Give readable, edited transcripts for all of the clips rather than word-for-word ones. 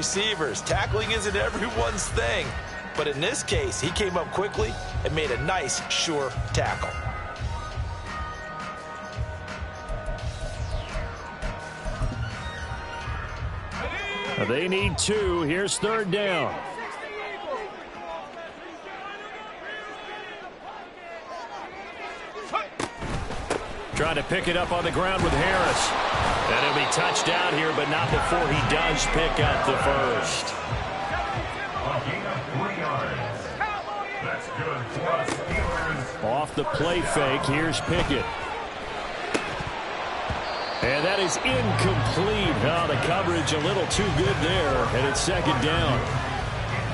receivers. Tackling isn't everyone's thing. But in this case, he came up quickly and made a nice, sure tackle. They need 2. Here's 3rd down. Trying to pick it up on the ground with Harris. And he'll be touched down here, but not before he does pick up the first. Off the play fake, here's Pickett. And that is incomplete. Oh, the coverage a little too good there, and it's 2nd down.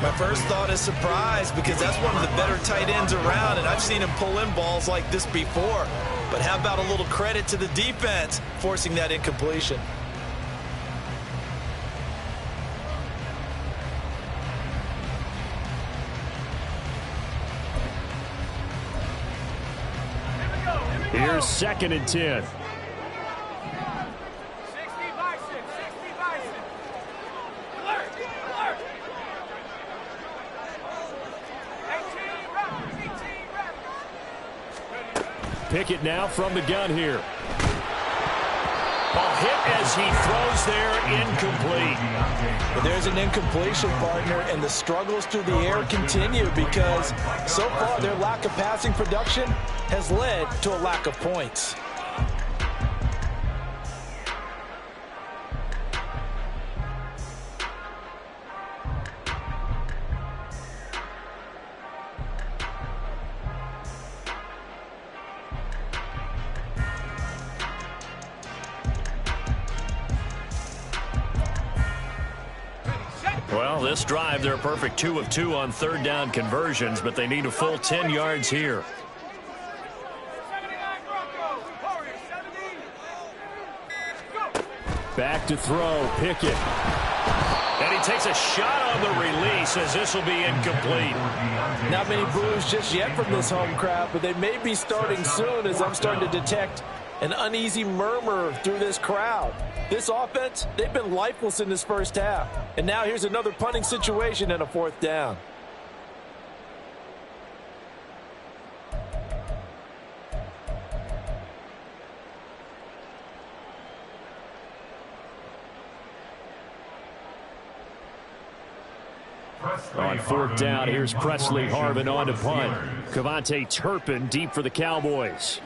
My first thought is surprise, because that's one of the better tight ends around, and I've seen him pull in balls like this before. But how about a little credit to the defense forcing that incompletion? Here's 2nd and 10. Pickett now from the gun here. Ball hit as he throws there, incomplete. But there's an incompletion, partner, and the struggles through the air continue because so far their lack of passing production has led to a lack of points. Well, this drive, they're a perfect 2 of 2 on 3rd down conversions, but they need a full 10 yards here. Back to throw, Pickett. And he takes a shot on the release as this will be incomplete. Not many boos just yet from this home crowd, but they may be starting soon as I'm starting to detect an uneasy murmur through this crowd. This offense, they've been lifeless in this first half. And now here's another punting situation and a 4th down. On 4th down, here's Presley Harvin on to punt. KaVontae Turpin deep for the Cowboys.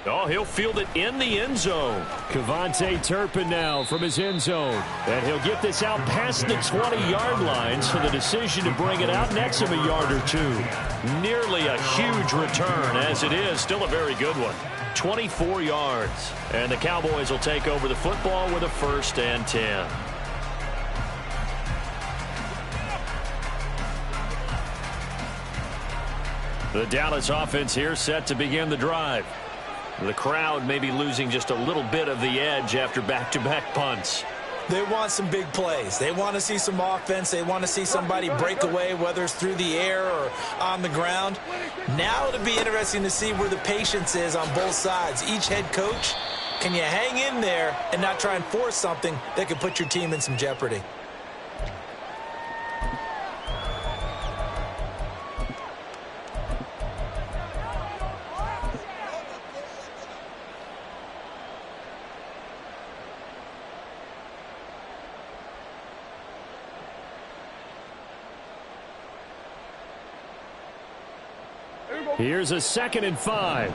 Oh, he'll field it in the end zone. KaVontae Turpin now from his end zone. And he'll get this out past the 20-yard line, so the decision to bring it out next him a yard or 2. Nearly a huge return, as it is still a very good one. 24 yards. And the Cowboys will take over the football with a 1st and 10. The Dallas offense here set to begin the drive. The crowd may be losing just a little bit of the edge after back-to-back punts. They want some big plays. They want to see some offense. They want to see somebody break away, whether it's through the air or on the ground. Now it'll be interesting to see where the patience is on both sides. Each head coach, can you hang in there and not try and force something that could put your team in some jeopardy? Here's a 2nd and 5.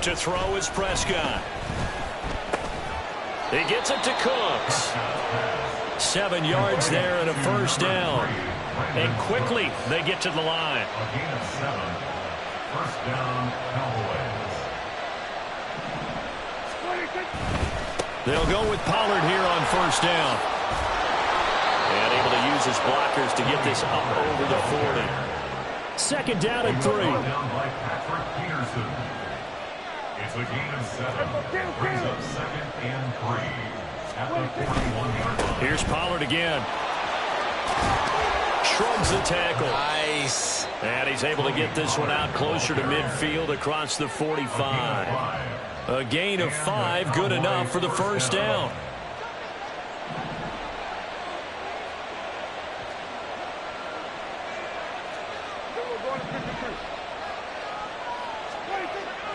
To throw is Prescott. He gets it to Cooks. 7 yards there and a 1st down. And quickly they get to the line. A gain of 7. 1st down, Cowboys. They'll go with Pollard here on 1st down. And able to use his blockers to get this up over the 40. 2nd down and 3. It's a gain of 7. Brings up 2nd and 3 at the 41-yard line. Here's Pollard again. Shrugs the tackle. Nice. And he's able to get this one out closer to midfield across the 45. A gain of 5, good enough for the first down.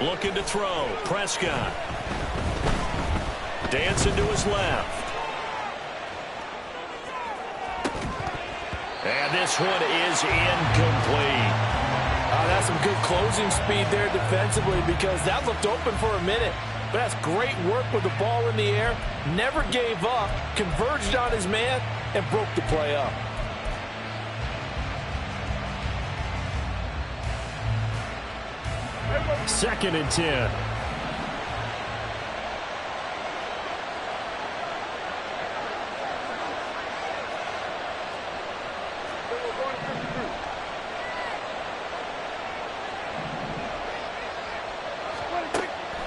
Looking to throw. Prescott. Dancing to his left. And this one is incomplete. That's some good closing speed there defensively, because that looked open for a minute. But that's great work with the ball in the air. Never gave up, converged on his man, and broke the play up. Second and 10.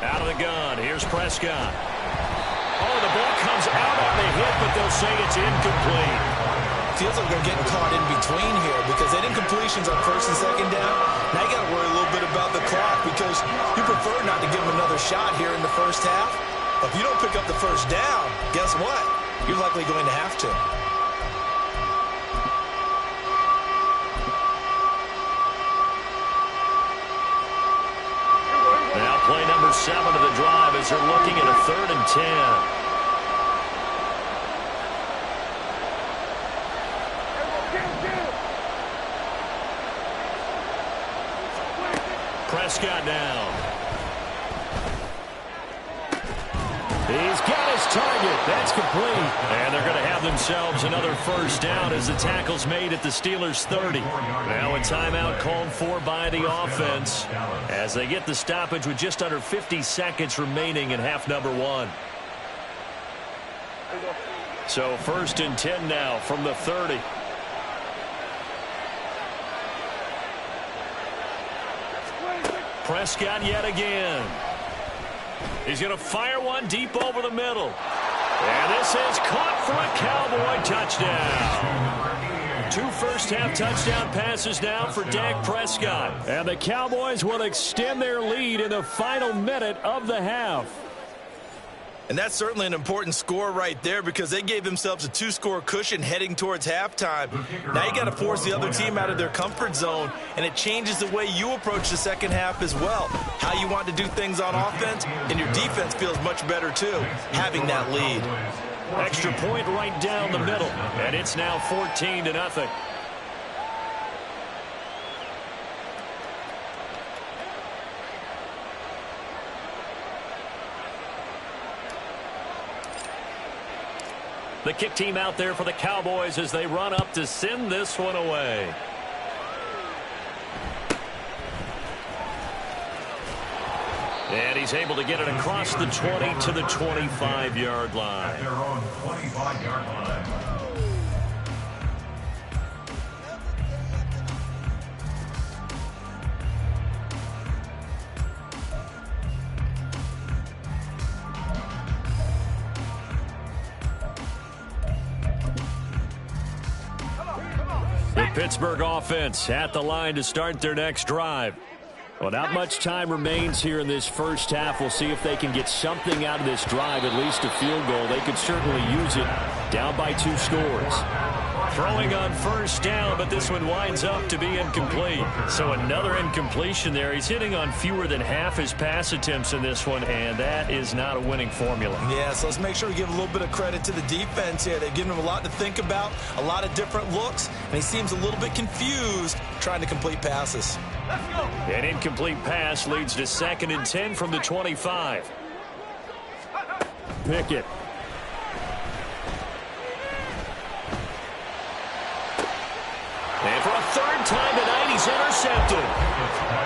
Out of the gun. Here's Prescott. Oh, the ball comes out on the hit, but they'll say it's incomplete. Feels like they're getting caught in between here because they did incompletions on 1st and 2nd down. Now you got to worry a little bit about the clock because you prefer not to give them another shot here in the first half. But if you don't pick up the first down, guess what? You're likely going to have to. Now play number 7 of the drive as they're looking at a 3rd and 10. Prescott now. He's got his target. That's complete. And they're going to have themselves another first down as the tackle's made at the Steelers' 30. Now a timeout called for by the offense as they get the stoppage with just under 50 seconds remaining in half number 1. So 1st and 10 now from the 30. Prescott yet again. He's going to fire one deep over the middle. And this is caught for a Cowboy touchdown. 2 first-half touchdown passes now for Dak Prescott. And the Cowboys will extend their lead in the final minute of the half. And that's certainly an important score right there because they gave themselves a 2-score cushion heading towards halftime. Now you got to force the other team out of their comfort zone, and it changes the way you approach the second half as well. How you want to do things on offense, and your defense feels much better too, having that lead. Extra point right down the middle, and it's now 14-0. The kick team out there for the Cowboys as they run up to send this one away. And he's able to get it across the 20 to the 25-yard line. At their own 25-yard line. The Pittsburgh offense at the line to start their next drive. Well, not much time remains here in this first half. We'll see if they can get something out of this drive, at least a field goal. They could certainly use it down by 2 scores. Throwing on first down, but this one winds up to be incomplete. So another incompletion there. He's hitting on fewer than half his pass attempts in this one, and that is not a winning formula. Yeah, so let's make sure we give a little bit of credit to the defense here. They've given him a lot to think about, a lot of different looks, and he seems a little bit confused trying to complete passes. An incomplete pass leads to 2nd and 10 from the 25. Pickett. And for a third time tonight he's intercepted.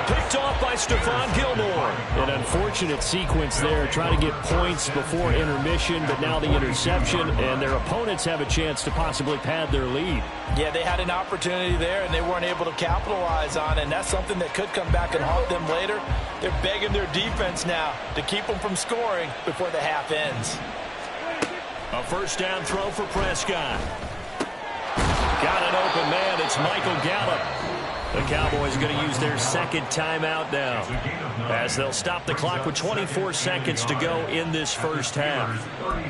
Picked off by Stephon Gilmore. An unfortunate sequence there, trying to get points before intermission, but now the interception, and their opponents have a chance to possibly pad their lead. Yeah, they had an opportunity there, and they weren't able to capitalize on it, and that's something that could come back and haunt them later. They're begging their defense now to keep them from scoring before the half ends. A first down throw for Prescott. Got an open man. It's Michael Gallup. The Cowboys are going to use their second timeout now, as they'll stop the clock with 24 seconds to go in this first half.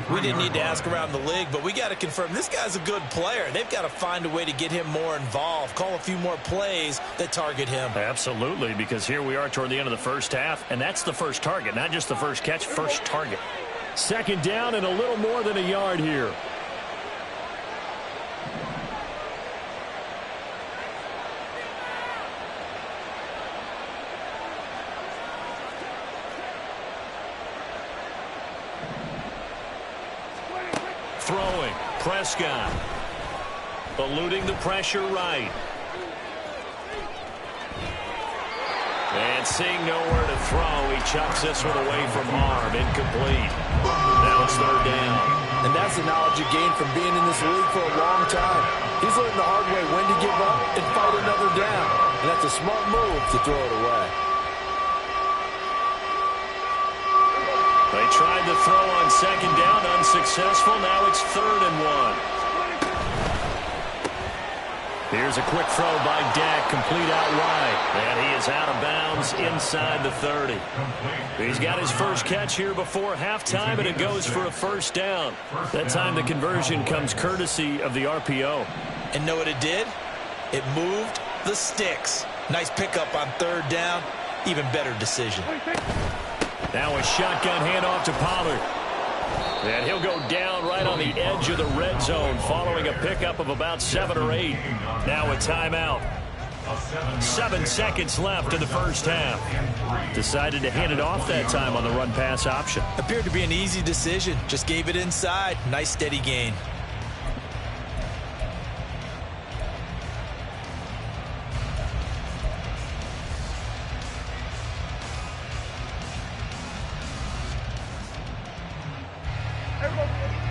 We didn't need to ask around the league, but we got to confirm this guy's a good player. They've got to find a way to get him more involved, call a few more plays that target him. Absolutely, because here we are toward the end of the first half, and that's the first target, not just the first catch, first target. Second down and a little more than a yard here. Throwing, Prescott. Eluding the pressure right. And seeing nowhere to throw, he chucks this one away from harm. Incomplete. Now it's third down. And that's the knowledge you gain from being in this league for a long time. He's learned the hard way when to give up and fight another down. And that's a smart move to throw it away. They tried to throw on second down, unsuccessful. Now it's 3rd and 1. Here's a quick throw by Dak, complete out wide. And he is out of bounds inside the 30. He's got his first catch here before halftime, and it goes for a first down. That time the conversion comes courtesy of the RPO. And know what it did? It moved the sticks. Nice pickup on 3rd down. Even better decision. Now a shotgun handoff to Pollard. And he'll go down right on the edge of the red zone following a pickup of about 7 or 8. Now a timeout. 7 seconds left in the first half. Decided to hand it off that time on the run-pass option. Appeared to be an easy decision. Just gave it inside. Nice steady gain.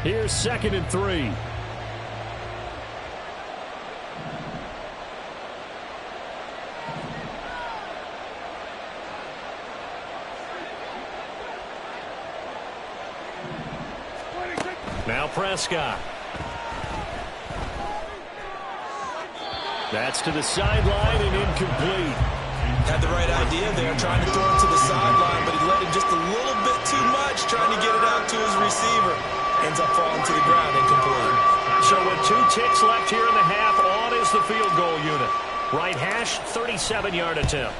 Here's 2nd and 3. Now Prescott. That's to the sideline and incomplete. Had the right idea there, trying to throw it to the sideline, but he let it just a little bit too much, trying to get it out to his receiver. Ends up falling to the ground, incomplete. So with 2 ticks left here in the half, on is the field goal unit. Right hash, 37-yard attempt.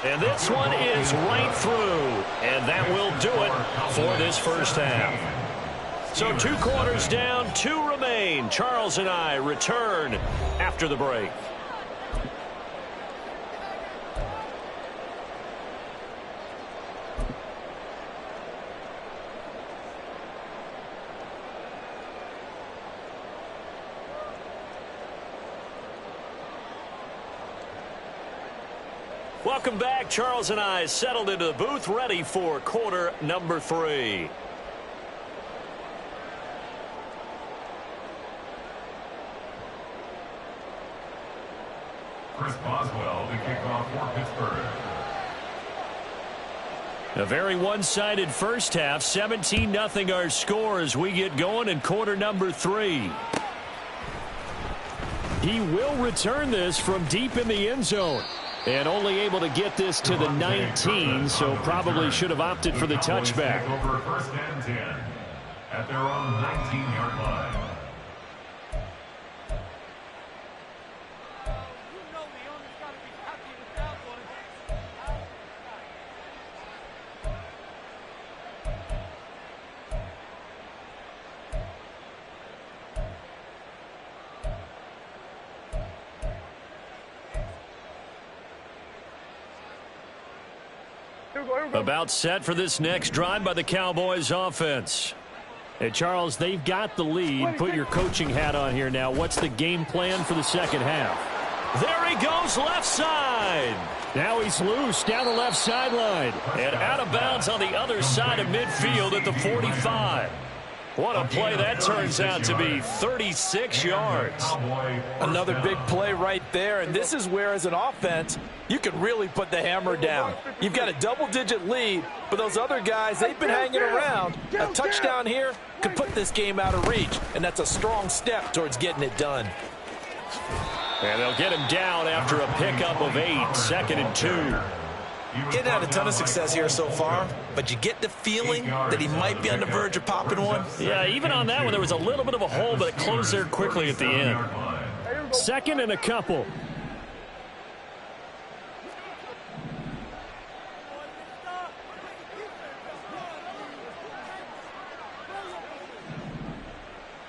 And this one is right through, and that will do it for this first half. So 2 quarters down, 2 remain. Charles and I return after the break. Welcome back. Charles and I settled into the booth, ready for quarter number 3. Chris Boswell, the kickoff for Pittsburgh. A very one-sided first half. 17-0 our score as we get going in quarter number 3. He will return this from deep in the end zone. And only able to get this to the 19, so probably should have opted for the touchback. Over 1st and 10 at their own 19-yard line. About set for this next drive by the Cowboys offense. Hey, Charles, they've got the lead. Put your coaching hat on here now. What's the game plan for the second half? There he goes, left side. Now he's loose down the left sideline. And out of bounds on the other side of midfield at the 45. What a play that turns out to be, 36 yards. Another big play right there, and this is where, as an offense, you can really put the hammer down. You've got a double-digit lead, but those other guys, they've been hanging around. A touchdown here could put this game out of reach, and that's a strong step towards getting it done. And they'll get him down after a pickup of 8, 2nd and 2. Getting had a ton of success here so far, but you get the feeling that he might be on the verge of popping one. Yeah, even on that one, there was a little bit of a hole, but it closed there quickly at the end. 2nd and a couple.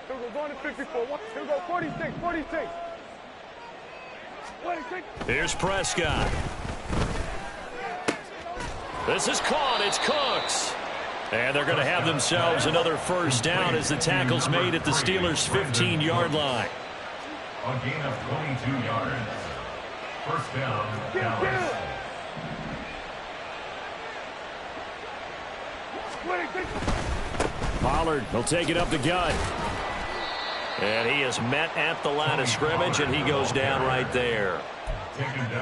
Here we go, going to 54. Here we go, 46, 46. 46. Here's Prescott. This is caught. It's Cooks. And they're going to have themselves another first down as the tackle's made at the Steelers' 15-yard line. A gain of 22 yards. First down, Dallas. 26. Pollard will take it up the gut. And he is met at the line of scrimmage, and he goes down right there.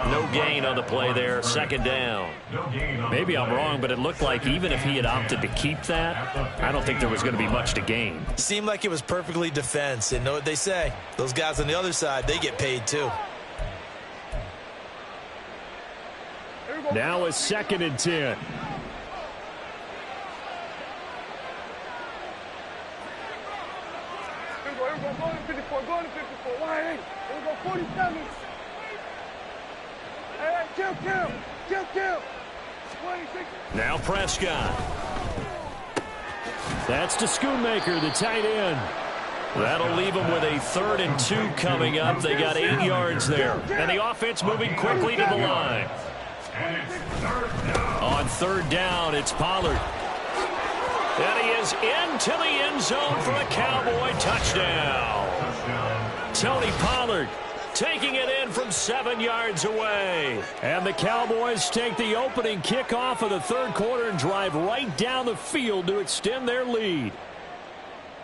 No gain on the play there, 2nd down. Maybe I'm wrong, but it looked like even if he had opted to keep that, I don't think there was going to be much to gain. Seemed like it was perfectly defense, and know what they say. Those guys on the other side, they get paid too. Now it's 2nd and 10. Here we go, going to 54, going to 54. Wide 8. Here we go, 47. Hey, kill. 26. Now Prescott. That's to Schoonmaker, the tight end. That'll leave them with a 3rd and 2 coming up. They got 8 yards there. And the offense moving quickly to the line. On 3rd down, it's Pollard. And he is into the end zone for a Cowboy touchdown. Tony Pollard taking it in from 7 yards away. And the Cowboys take the opening kickoff of the 3rd quarter and drive right down the field to extend their lead.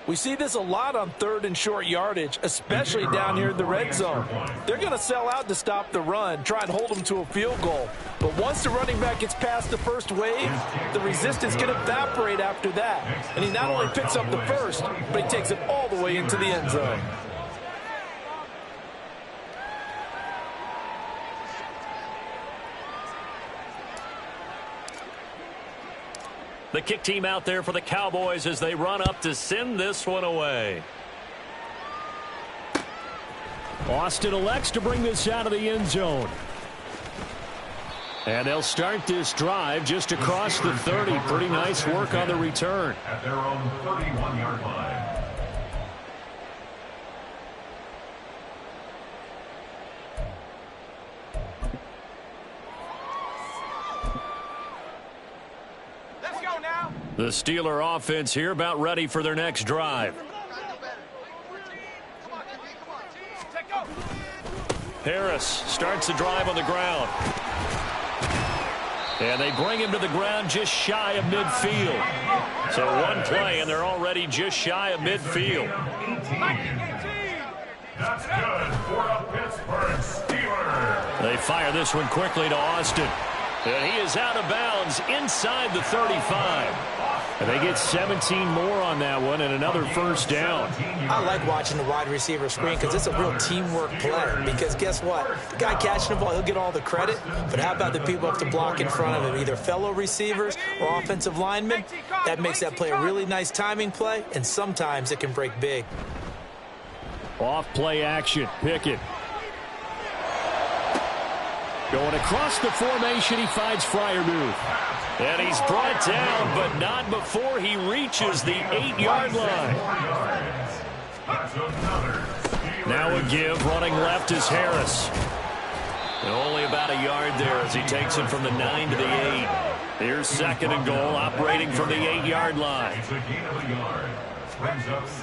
We see this a lot on 3rd and short yardage, especially down here in the red zone. They're going to sell out to stop the run, try and hold them to a field goal. But once the running back gets past the first wave, the resistance can evaporate after that. And he not only picks up the first, but he takes it all the way into the end zone. The kick team out there for the Cowboys as they run up to send this one away. Austin elects to bring this out of the end zone. And they'll start this drive just across the 30. Pretty nice work on the return. At their own 31-yard line. The Steeler offense here about ready for their next drive. Harris starts the drive on the ground. And they bring him to the ground just shy of midfield. So one play and they're already just shy of midfield. That's good for the Pittsburgh Steelers. They fire this one quickly to Austin. And he is out of bounds inside the 35. And they get 17 more on that one and another first down. I like watching the wide receiver screen because it's a real teamwork play. Because guess what? The guy catching the ball, he'll get all the credit. But how about the people up to block in front of him, either fellow receivers or offensive linemen? That makes that play a really nice timing play, and sometimes it can break big. Off play action. Pickett. Going across the formation, he finds Freiermuth. And he's brought down, but not before he reaches the 8-yard line. Now a give, running left is Harris. And only about a yard there as he takes it from the 9 to the 8. Here's 2nd and goal, operating from the 8-yard line.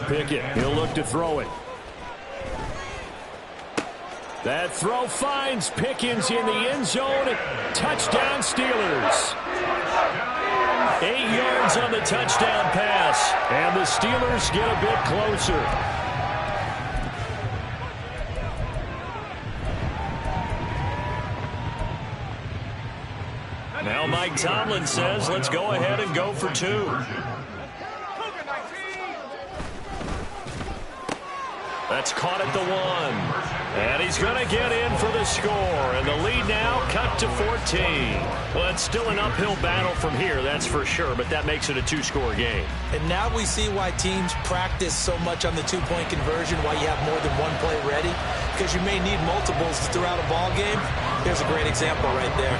Pickett, he'll look to throw it. That throw finds Pickens in the end zone. Touchdown Steelers. 8 yards on the touchdown pass. And the Steelers get a bit closer. Now Mike Tomlin says, let's go ahead and go for 2. That's caught at the 1. And he's going to get in for the score. And the lead now cut to 14. Well, it's still an uphill battle from here, that's for sure. But that makes it a 2-score game. And now we see why teams practice so much on the 2-point conversion, why you have more than one play ready. Because you may need multiples throughout a ball game. There's a great example right there.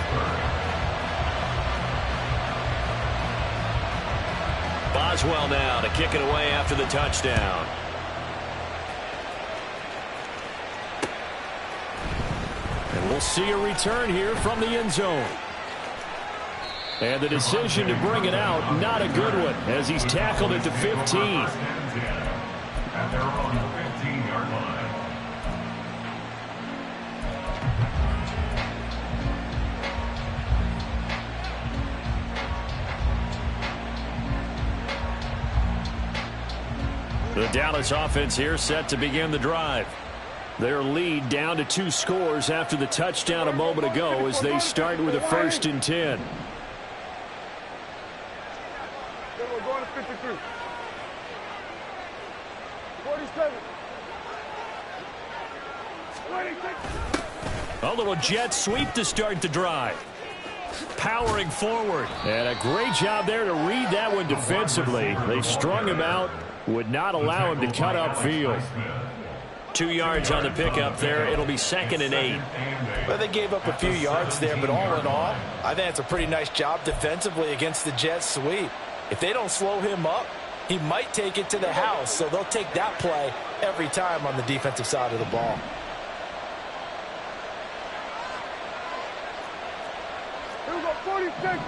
Boswell now to kick it away after the touchdown. And we'll see a return here from the end zone. And the decision to bring it out, not a good one, as he's tackled at the 15. And they're on the 15-yard line. The Dallas offense here set to begin the drive. Their lead down to 2 scores after the touchdown a moment ago as they start with a 1st and 10. We're going to 53. 47. 26. A little jet sweep to start the drive. Powering forward. And a great job there to read that one defensively. They strung him out, would not allow him to cut upfield. 2 yards on the pickup there. It'll be 2nd and 8. Well, they gave up a few yards there, but all in all, I think it's a pretty nice job defensively against the jet sweep. If they don't slow him up, he might take it to the house, so they'll take that play every time on the defensive side of the ball. Here we go, 46.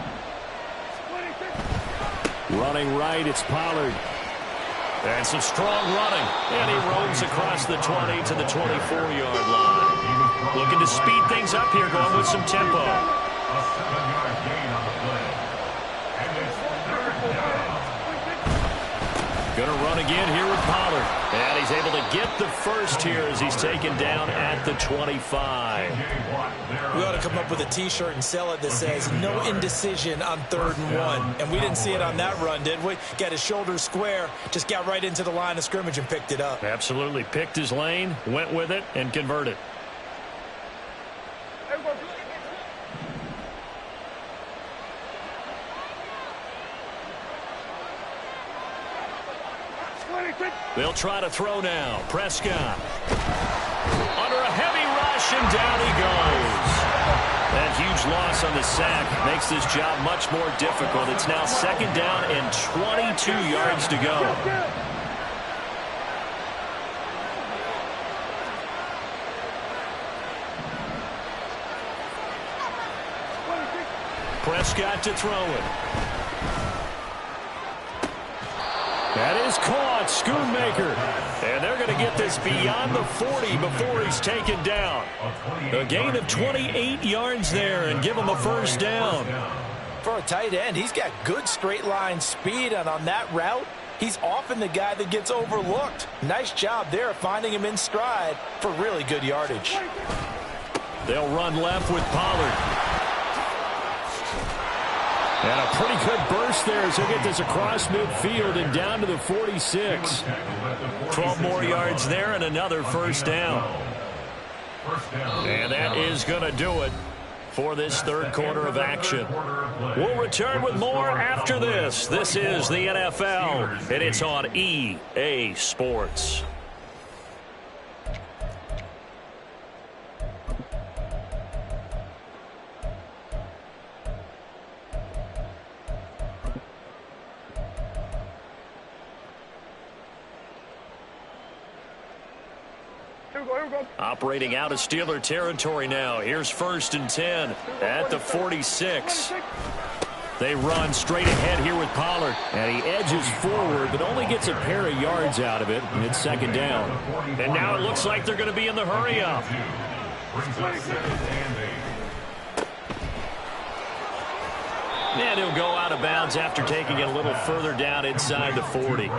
26. Running right, it's Pollard. And some strong running. And he roams across the 20 to the 24-yard line. Looking to speed things up here, going with some tempo. A 7-yard gain on the play. And it's 3rd down. Going to run again here with Pollard. And he's able to get the first here as he's taken down at the 25. We ought to come up with a T-shirt and sell it that says, no indecision on 3rd and 1. And we didn't see it on that run, did we? Got his shoulders square, just got right into the line of scrimmage and picked it up. Absolutely. Picked his lane, went with it, and converted. They'll try to throw now. Prescott. Under a heavy rush, and down he goes. That huge loss on the sack makes this job much more difficult. It's now 2nd down and 22 yards to go. Prescott to throw it. That is caught. Schoonmaker. And they're going to get this beyond the 40 before he's taken down. A gain of 28 yards there and give him a 1st down. For a tight end, he's got good straight line speed, and on that route, he's often the guy that gets overlooked. Nice job there finding him in stride for really good yardage. They'll run left with Pollard. And a pretty good burst there as he'll get this across midfield and down to the 46. 12 more yards there and another 1st down. And that is going to do it for this 3rd quarter of action. We'll return with more after this. This is the NFL, and it's on EA Sports. Operating out of Steeler territory now. Here's 1st and 10 at the 46. They run straight ahead here with Pollard. And he edges forward, but only gets a pair of yards out of it. And it's second down. And now it looks like they're going to be in the hurry-up. And he'll go out of bounds after taking it a little further down inside the 40.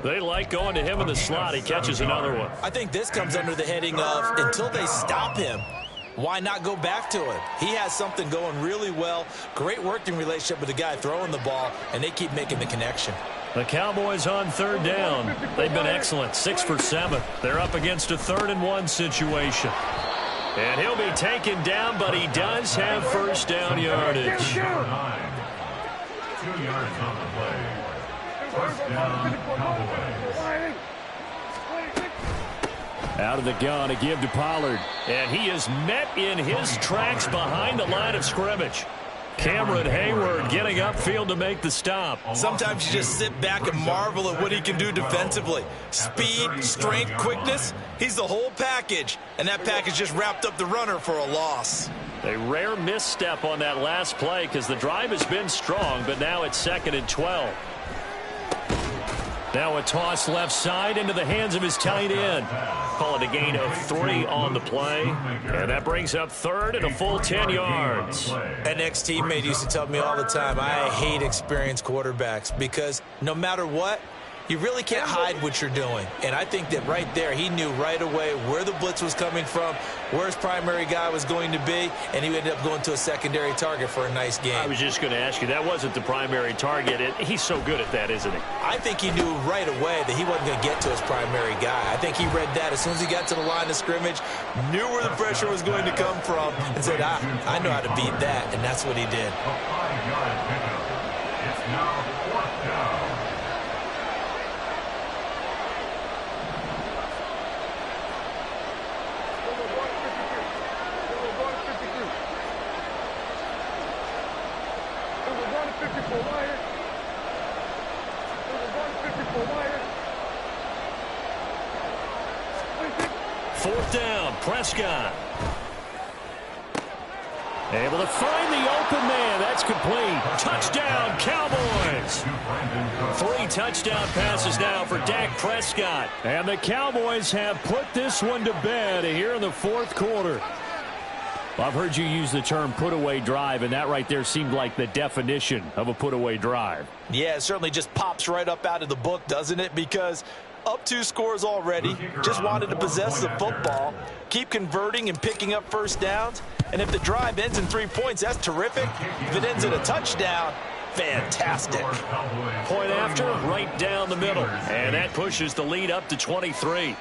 They like going to him in the slot. He catches another one. I think this comes under the heading of until they stop him, why not go back to him? He has something going really well. Great working relationship with the guy throwing the ball, and they keep making the connection. The Cowboys on third down. They've been excellent, 6 for 7. They're up against a 3rd-and-1 situation. And he'll be taken down, but he does have first down yardage. 2 yards on the play. First down, Cowboys. Out of the gun, a give to Pollard. And he is met in his tracks behind the line of scrimmage. Cameron Hayward getting upfield to make the stop. Sometimes you just sit back and marvel at what he can do defensively. Speed, strength, quickness, he's the whole package. And that package just wrapped up the runner for a loss. A rare misstep on that last play because the drive has been strong, but now it's 2nd and 12. Now a toss left side into the hands of his tight end. Call it a gain of 3 on the play. And that brings up 3rd and a full 10 yards. An ex-teammate used to tell me all the time, I hate experienced quarterbacks because no matter what, you really can't hide what you're doing. And I think that right there, he knew right away where the blitz was coming from, where his primary guy was going to be, and he ended up going to a secondary target for a nice game. I was just going to ask you, that wasn't the primary target. He's so good at that, isn't he? I think he knew right away that he wasn't going to get to his primary guy. I think he read that as soon as he got to the line of scrimmage, knew where the pressure was going to come from, and said, I know how to beat that, and that's what he did. A 5-yard pickup. It's now 4th down. Fourth down, Prescott. Able to find the open man. That's complete. Touchdown, Cowboys. 3 touchdown passes now for Dak Prescott. And the Cowboys have put this one to bed here in the 4th quarter. Well, I've heard you use the term put-away drive, and that right there seemed like the definition of a put-away drive. Yeah, it certainly just pops right up out of the book, doesn't it? Because up 2 scores already, just wanted to possess the football, keep converting and picking up first downs. And if the drive ends in 3 points, that's terrific. If it ends in a touchdown, fantastic. Point after, right down the middle. And that pushes the lead up to 23.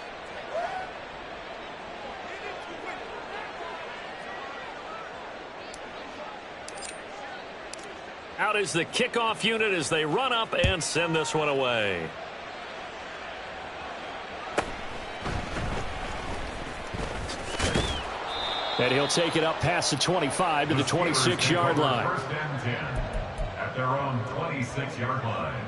Out is the kickoff unit as they run up and send this one away. And he'll take it up past the 25 to the 26-yard line. First and 10 at their own 26-yard line.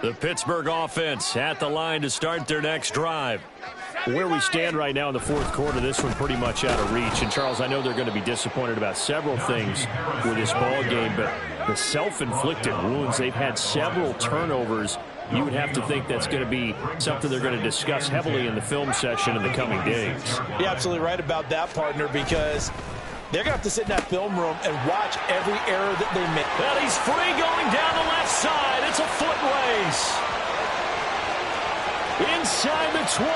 The Pittsburgh offense at the line to start their next drive. Where we stand right now in the 4th quarter, this one pretty much out of reach. And, Charles, I know they're going to be disappointed about several things with this ball game, but the self-inflicted wounds, they've had several turnovers. You would have to think that's going to be something they're going to discuss heavily in the film session in the coming days. You're absolutely right about that, partner, because they're going to have to sit in that film room and watch every error that they make. Well, he's free going down the left side. It's a foot race. Inside the 20.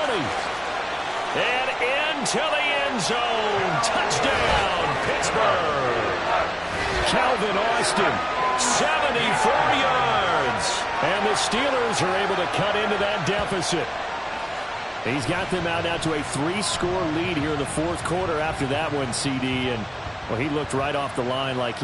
And into the end zone. Touchdown, Pittsburgh. Calvin Austin, 74 yards. And the Steelers are able to cut into that deficit. He's got them out now to a 3-score lead here in the 4th quarter after that one, CD. And, well, he looked right off the line like he